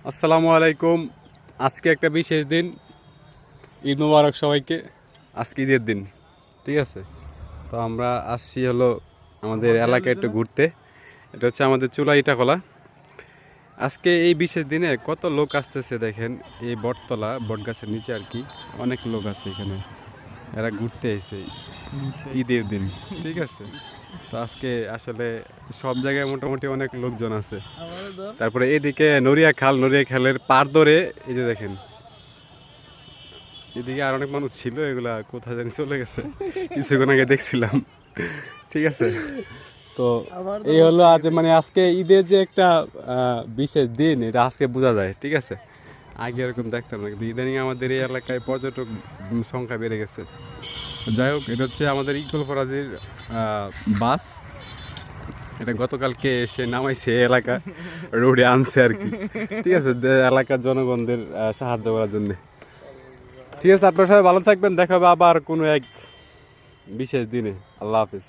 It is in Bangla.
আসসালামু আলাইকুম। আজকে একটা বিশেষ দিন, ঈদ মুবারক সবাইকে। আজকে ঈদের দিন, ঠিক আছে। তো আমরা আসছি হলো আমাদের এলাকায় একটু ঘুরতে। এটা হচ্ছে আমাদের চুলা ইটাখোলা। আজকে এই বিশেষ দিনে কত লোক আসতেছে দেখেন। এই বটতলা বটগাছের নিচে আর কি অনেক লোক আছে এখানে। এরা ঘুরতে এসে ঈদের দিন, ঠিক আছে। তো আজকে আসলে সব জায়গায় মোটামুটি অনেক লোকজন আছে। তারপরে এদিকে নড়িয়া খালের পার ধরে এই যে দেখেন, এদিকে আর অনেক মানুষ ছিল, এগুলা কোথায় জানি চলে গেছে, কিছুক্ষণ আগে দেখছিলাম, ঠিক আছে। তো এই হলো আজ মানে আজকে ঈদের যে একটা বিশেষ দিন, এটা আজকে বোঝা যায়, ঠিক আছে। আগে এরকম দেখতাম না, কিন্তু ইদানিং আমাদের এই এলাকায় পর্যটক সংখ্যা বেড়ে গেছে। যাই হোক, এটা হচ্ছে আমাদের ইকবাল ফরাজির বাস। এটা গতকালকে এসে নামাইছে এলাকা রোডে আনছে আর কি, ঠিক আছে, এলাকার জনগণদের সাহায্য করার জন্য। ঠিক আছে, আপনারা সবাই ভালো থাকবেন, দেখা হবে আবার কোনো এক বিশেষ দিনে। আল্লাহ হাফিজ।